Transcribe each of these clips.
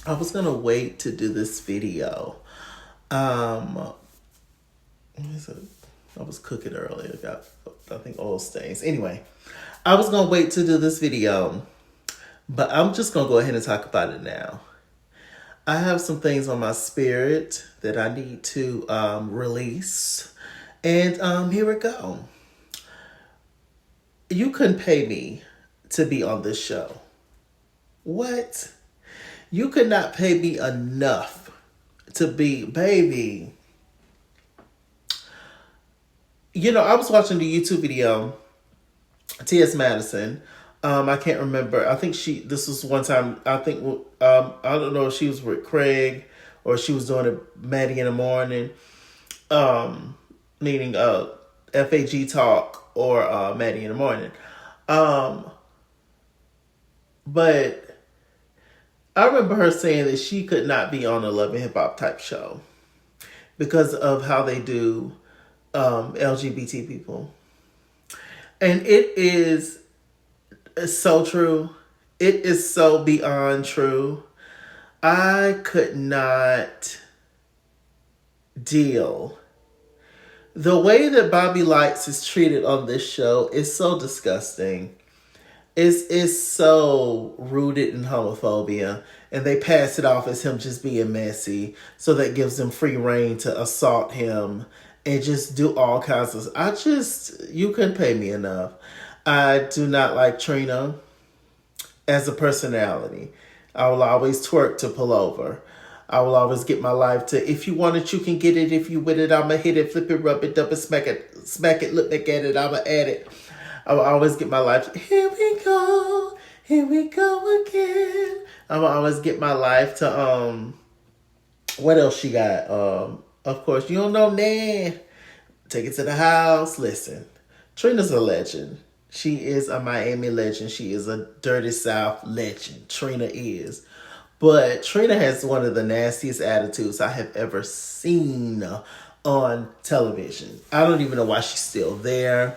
I was gonna wait to do this video. What is it? I was cooking earlier. Got, I think, oil stains. Anyway, I was gonna wait to do this video, but I'm just gonna go ahead and talk about it now. I have some things on my spirit that I need to release, and here we go. You couldn't pay me to be on this show. What? You could not pay me enough to be, baby. You know, I was watching the YouTube video, T.S. Madison. I can't remember. I think this was one time, I think, I don't know if she was with Craig or she was doing it Maddie in the morning, meaning FAG Talk or Maddie in the morning. But I remember her saying that she could not be on a Love and Hip Hop type show because of how they do LGBT people. And it is so true. It is so beyond true. I could not deal. The way that Bobby Lights is treated on this show is so disgusting. It's so rooted in homophobia, and they pass it off as him just being messy, so that gives them free reign to assault him and just do all kinds of. You couldn't pay me enough. I do not like Trina as a personality. I will always twerk to pull over. I will always get my life to, if you want it, you can get it. If you with it, I'ma hit it, flip it, rub it, dump it, smack it, look back at it, I'ma add it. I will always get my life. Here we go again. I will always get my life to what else she got? Of course, you don't know Nan. Take it to the house. Listen, Trina's a legend. She is a Miami legend. She is a Dirty South legend. Trina is. But Trina has one of the nastiest attitudes I have ever seen on television. I don't even know why she's still there.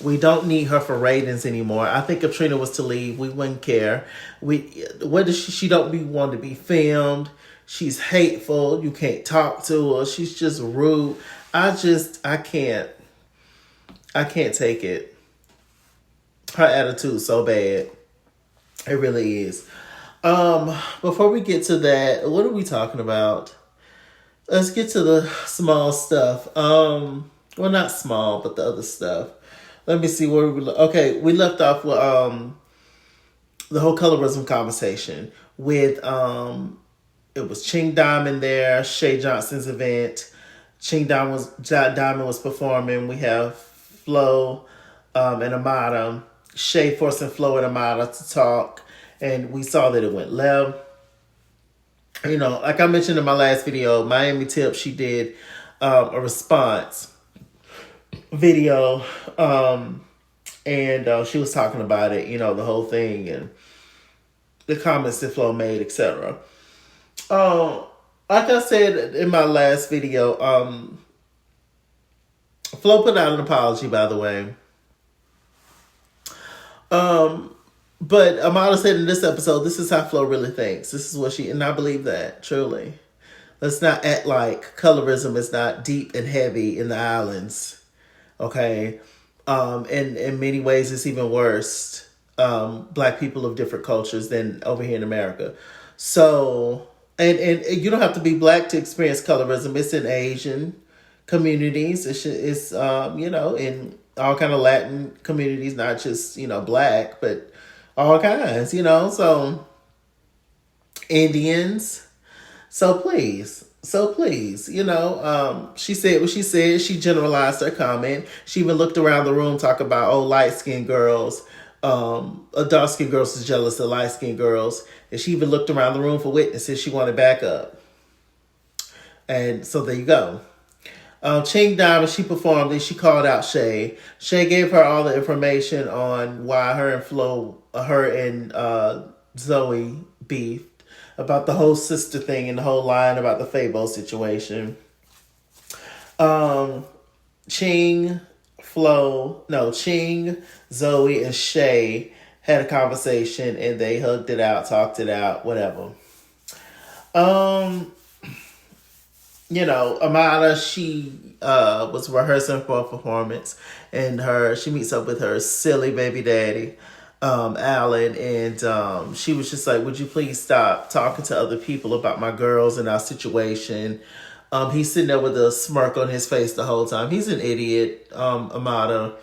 We don't need her for ratings anymore. I think if Trina was to leave, we wouldn't care. What is she? She don't want to be filmed. She's hateful. You can't talk to her. She's just rude. I can't take it. Her attitude's so bad. It really is. Before we get to that, what are we talking about? Let's get to the small stuff. Well, not small, but the other stuff. Let me see where we left off with the whole colorism conversation with it was Ching Diamond there, Shay Johnson's event. Diamond was performing. We have Flo and Amada. Shay forcing Flo and Amada to talk, and we saw that it went left. You know, like I mentioned in my last video, Miami Tip, she did a response video, and she was talking about it, you know, the whole thing and the comments that Flo made, etc. Like I said in my last video, Flo put out an apology, by the way. But Amada said in this episode, this is how Flo really thinks. This is what and I believe that, truly. Let's not act like colorism is not deep and heavy in the islands. Okay? In many ways, it's even worse. Black people of different cultures than over here in America. So, and you don't have to be black to experience colorism. It's in Asian communities. It's you know, in all kind of Latin communities, not just, you know, black, but all kinds, you know, so Indians. So please, you know, she said what she said. She generalized her comment. She even looked around the room, talk about, light-skinned girls. Dark-skinned girls is jealous of light-skinned girls. And she even looked around the room for witnesses. She wanted backup. And so there you go. Ching Diamond, she performed and she called out Shay. Shay gave her all the information on why her and Zoe beefed, about the whole sister thing and the whole line about the Fabo situation. Ching, Zoe, and Shay had a conversation and they hugged it out, talked it out, whatever. Um, Amada, she was rehearsing for a performance, and she meets up with her silly baby daddy, Alan, and she was just like, "Would you please stop talking to other people about my girls and our situation?" He's sitting there with a smirk on his face the whole time. He's an idiot, Amada.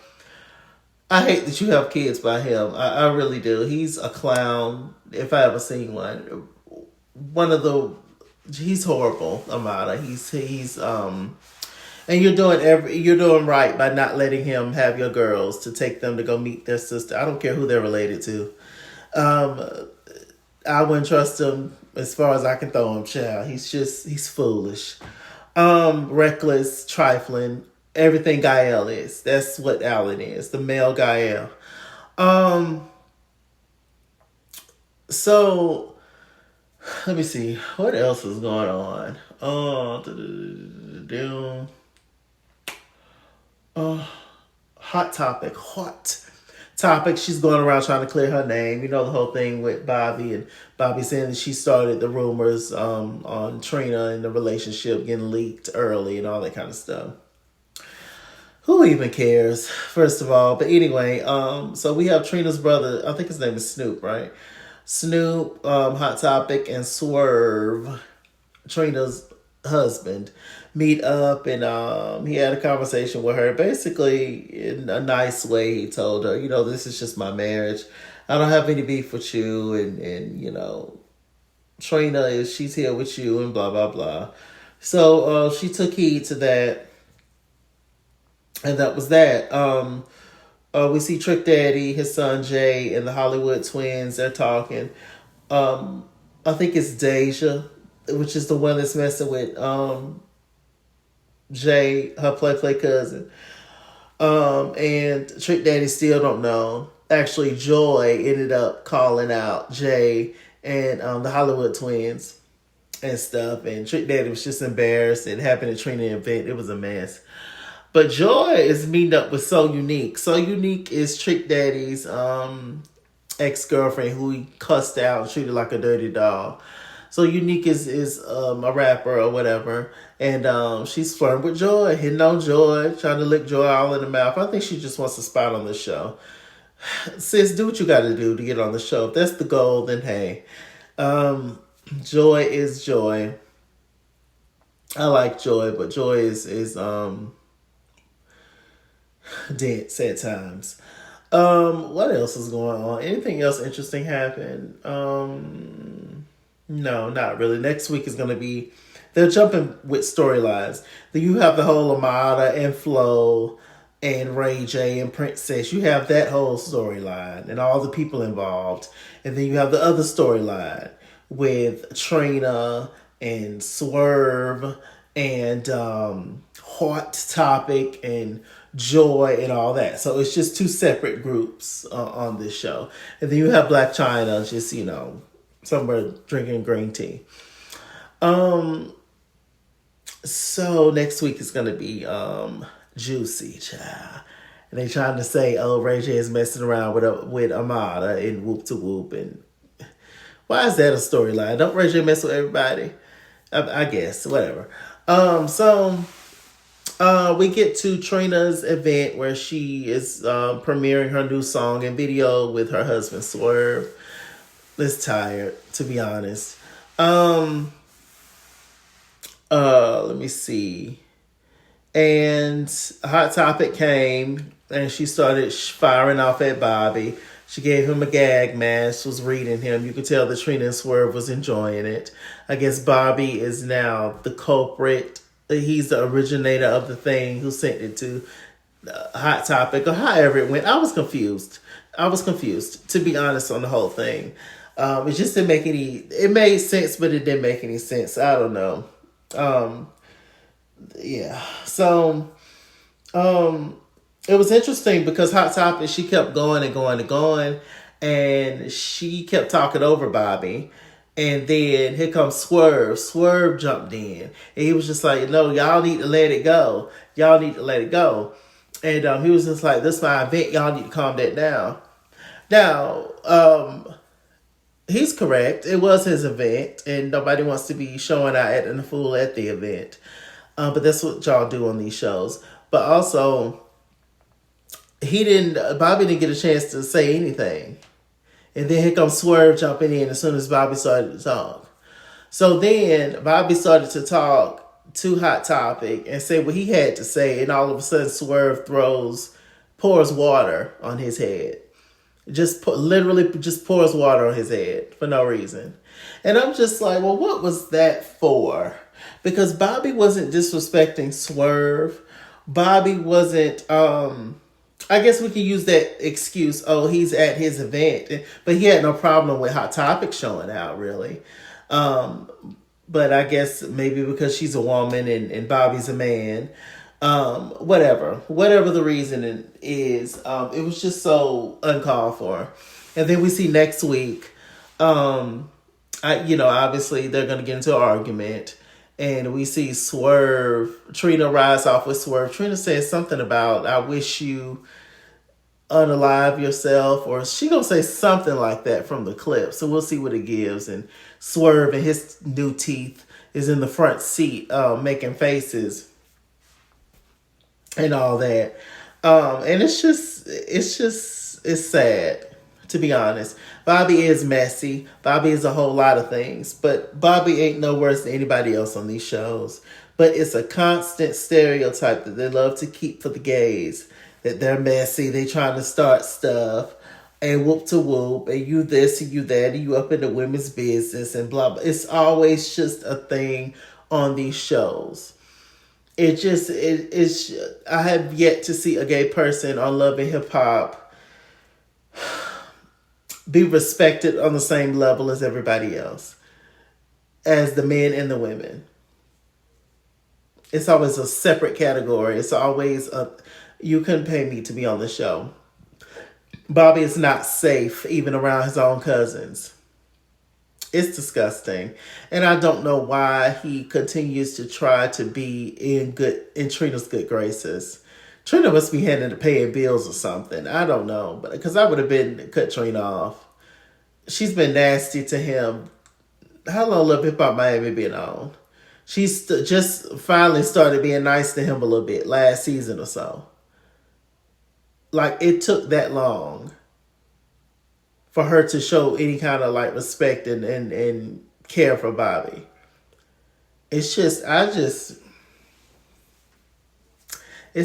I hate that you have kids by him. I really do. He's a clown. If I ever seen one, one of the he's horrible, Amada. And you're doing right by not letting him have your girls to take them to go meet their sister. I don't care who they're related to. I wouldn't trust him as far as I can throw him, child. He's foolish. Reckless, trifling, everything Gael is. That's what Alan is, the male Gael. So let me see what else is going on. Hot topic. She's going around trying to clear her name. You know the whole thing with Bobby, and Bobby saying that she started the rumors on Trina and the relationship getting leaked early and all that kind of stuff. Who even cares, first of all? But anyway, so we have Trina's brother. I think his name is Snoop, right? Snoop, Hot Topic, and Swerve, Trina's husband, meet up, and he had a conversation with her. Basically, in a nice way, he told her, this is just my marriage. I don't have any beef with you, and Trina she's here with you, and blah blah blah. So she took heed to that, and that was that. We see Trick Daddy, his son Jay, and the Hollywood twins. They're talking. I think it's Deja, which is the one that's messing with Jay, her play cousin. And Trick Daddy still don't know. Actually, Joy ended up calling out Jay and the Hollywood twins and stuff. And Trick Daddy was just embarrassed. It happened at Trina event. It was a mess. But Joy is meeting up with So Unique. So Unique is Trick Daddy's ex-girlfriend who he cussed out and treated like a dirty doll. So Unique is a rapper or whatever. And she's flirting with Joy, hitting on Joy, trying to lick Joy all in the mouth. I think she just wants a spot on the show. Sis, do what you got to do to get on the show. If that's the goal, then hey. Joy is Joy. I like Joy, but Joy is dense at times. What else is going on? Anything else interesting happen? No, not really. Next week is going to be, they're jumping with storylines. Then you have the whole Amada and Flo and Ray J and Princess. You have that whole storyline and all the people involved. And then you have the other storyline with Trina and Swerve and Hot Topic and Joy and all that. So it's just two separate groups on this show. And then you have Black China just, somewhere drinking green tea. So next week is going to be juicy, child. And they trying to say, Ray J is messing around with Amada and Whoop to Whoop. And why is that a storyline? Don't Ray J mess with everybody? I guess, whatever. So we get to Trina's event where she is premiering her new song and video with her husband Swerve. It's tired, to be honest. Let me see. And Hot Topic came and she started firing off at Bobby. She gave him a gag mask, was reading him. You could tell that Trina and Swerve was enjoying it. I guess Bobby is now the culprit. He's the originator of the thing who sent it to Hot Topic or however it went. I was confused, to be honest, on the whole thing. It just didn't make it made sense, but it didn't make any sense. I don't know. Yeah. So, it was interesting because Hot Topic, she kept going and going and going, and she kept talking over Bobby. And then here comes Swerve. Swerve jumped in. And he was just like, no, y'all need to let it go. Y'all need to let it go. And he was just like, this is my event. Y'all need to calm that down. Now, He's correct. It was his event, and nobody wants to be showing out acting a fool at the event. But that's what y'all do on these shows. But also, Bobby didn't get a chance to say anything. And then here comes Swerve jumping in as soon as Bobby started to talk. So then Bobby started to talk to Hot Topic and say what he had to say, and all of a sudden Swerve pours water on his head. Literally just pours water on his head for no reason. And I'm just like, well, what was that for? Because Bobby wasn't disrespecting Swerve. Bobby wasn't, I guess we could use that excuse, oh, he's at his event. But he had no problem with Hot Topic showing out, really. But I guess maybe because she's a woman and Bobby's a man. Whatever the reason is, it was just so uncalled for. And then we see next week, obviously they're going to get into an argument, and we see Trina rise off with Swerve. Trina says something about, I wish you unalive yourself, or she going to say something like that from the clip. So we'll see what it gives. And Swerve and his new teeth is in the front seat, making faces and all that. And it's sad, to be honest. Bobby is messy. Bobby is a whole lot of things, but Bobby ain't no worse than anybody else on these shows. But it's a constant stereotype that they love to keep for the gays, that they're messy, they trying to start stuff, and whoop to whoop, and you this and you that, and you up in the women's business and blah, blah. It's always just a thing on these shows. I have yet to see a gay person on Love and Hip Hop be respected on the same level as everybody else, as the men and the women. It's always a separate category. It's always you couldn't pay me to be on the show. Bobby is not safe even around his own cousins. It's disgusting. And I don't know why he continues to try to be in Trina's good graces. Trina must be handing to paying bills or something. I don't know. Because I would have cut Trina off. She's been nasty to him. How long Love Hip Hop Miami been on? She's just finally started being nice to him a little bit last season or so. Like, it took that long for her to show any kind of like respect and care for Bobby. It's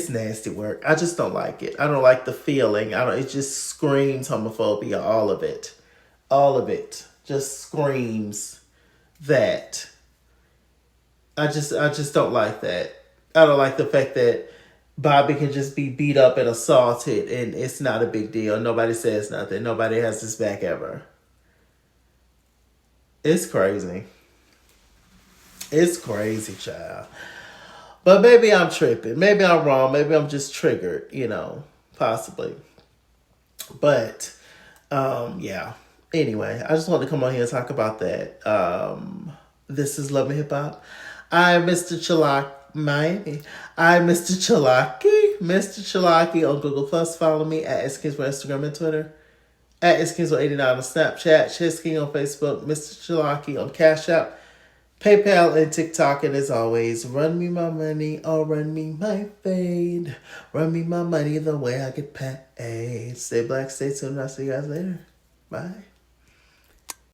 nasty work. I just don't like it. I don't like the feeling. It just screams homophobia, all of it. All of it just screams that. I just don't like that. I don't like the fact that Bobby can just be beat up and assaulted and it's not a big deal. Nobody says nothing. Nobody has his back ever. It's crazy. It's crazy, child. But maybe I'm tripping. Maybe I'm wrong. Maybe I'm just triggered, possibly. But, yeah. Anyway, I just wanted to come on here and talk about that. This is Love and Hip Hop. I'm Mr. Miami. I'm Mr. Chalaki. Mr. Chalaki on Google Plus. Follow me at Skinswell on Instagram and Twitter. At Skinswell89 on Snapchat. Chesking on Facebook. Mr. Chalaki on Cash App, PayPal, and TikTok. And as always, run me my money or run me my fade. Run me my money the way I get paid. Stay black, stay tuned. I'll see you guys later. Bye.